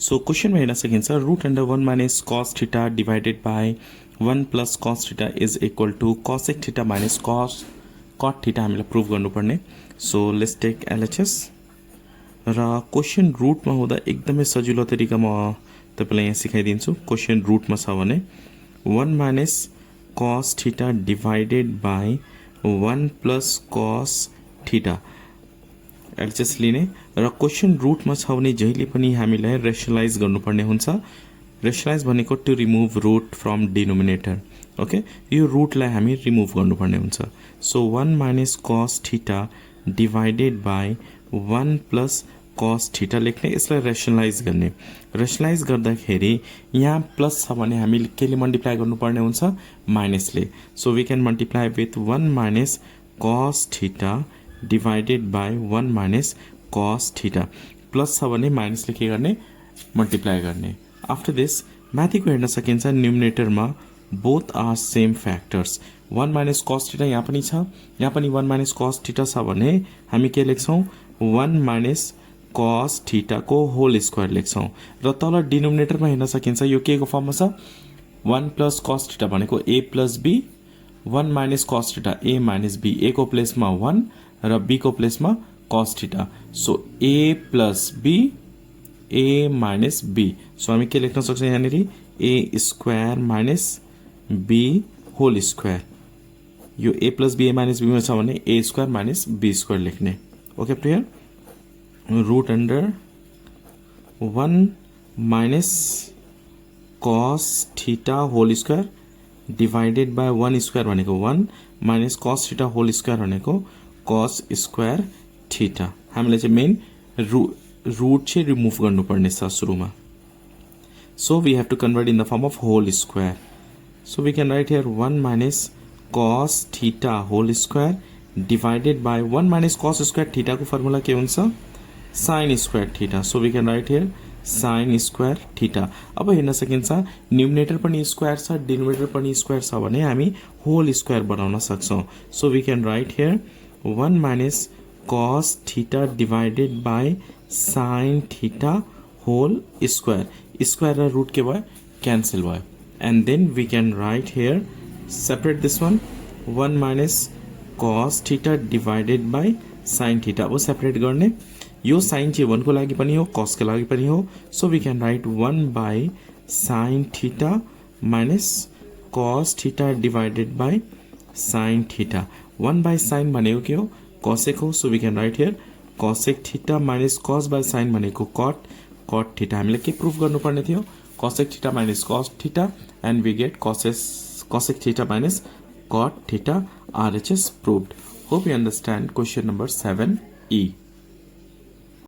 So क्वेश्चनमा हेर्न सकिन्छ root under 1 minus cos theta divided by 1 plus cos theta is equal to cosec theta minus cos cot theta हामीलाई prove गर्नुपर्ने। So let's take LHS र question रुटमा हुँदा एकदमै सजिलो तरिका म तपाईलाई यहाँ सिकाइदिन्छु। क्वेश्चन रुटमा छ भने 1 minus cos theta divided by 1 plus cos theta LHS लिने र क्वेश्चन रुटमा छ भने जहिले पनि हामीलाई रेशनलाइज गर्नुपर्ने हुन्छ। रेशनलाइज भनेको to remove root from denominator. Okay, यो रुटलाई हामी रिमुभ गर्नुपर्ने हुन्छ। So 1 minus cos theta divided by 1 plus cos theta लेख्ने, यसलाई रेशनलाइज गर्ने। रेशनलाइज गर्दाखेरि यहाँ प्लस छ भने हामीले केले मल्टिप्लाई गर्नुपर्ने हुन्छ? माइनसले। So we can multiply with 1 minus cos theta divided by 1 minus cos theta. Plus छ भने माइनसले के गर्ने? मल्टिप्लाई गर्ने। आफ्टर दिस माथिको हेर्न सकिन्छ न्युमिनेटरमा both are same factors. 1 minus cos theta यहाँ पनि छ, यहाँ पनि 1 माइनस कस थीटा छ भने हामी के लेख्छौँ? 1 माइनस कस थीटाको होल स्क्वायर लेख्छौँ। र तल डिनोमिनेटरमा हेर्न सकिन्छ यो के को फर्ममा छ? 1 प्लस कस थीटा भनेको a plus b, 1 minus cos theta a minus b, a को प्लेसमा 1 र b को प्लेसमा cos theta. So a plus b, a minus b। So हामी के लेख्न सक्छौँ यहाँनिर? a square minus b whole square. यो a plus b a minus b मा छ भने a square minus b square लेख्ने। ओके प्रियर, root under 1 minus cos theta whole square divided by 1 square भनेको 1 minus cos theta whole square भनेको कस square theta. हामीले चाहिँ मेन रूट चाहिँ रिमुभ गर्नुपर्ने छ सुरुमा। So we have to convert in the form of whole square. So we can write here 1 minus cos theta whole square divided by 1 minus cos square theta को formula के हुन्छ? Sine square theta. So we can write here sine square theta. अब हेर्न सकिन्छ न्युमिनेटर पनि square छ, denominator पनि square छ भने हामी होल स्क्वायर बनाउन सक्छौं। So we can write here 1 minus cos theta divided by sine theta whole square. Square र रूट के भयो? क्यान्सल भयो। And then we can write here separate this one 1 minus cos theta divided by sine theta. अब separate गर्ने, यो sign चाहिँ 1 को लागि पनि हो, कस को लागि पनि हो। So we can write 1 by sine theta minus cos theta divided by sine theta. 1 by sine भनेको के हो? कसेक हो। So we can write here cosec theta minus cos by sine भनेको कट थीटा। हामीले के प्रुफ गर्नुपर्ने थियो? Cosec theta minus cos theta and we get cosec theta minus cot theta. RHS proved. Hope you understand question number 7E.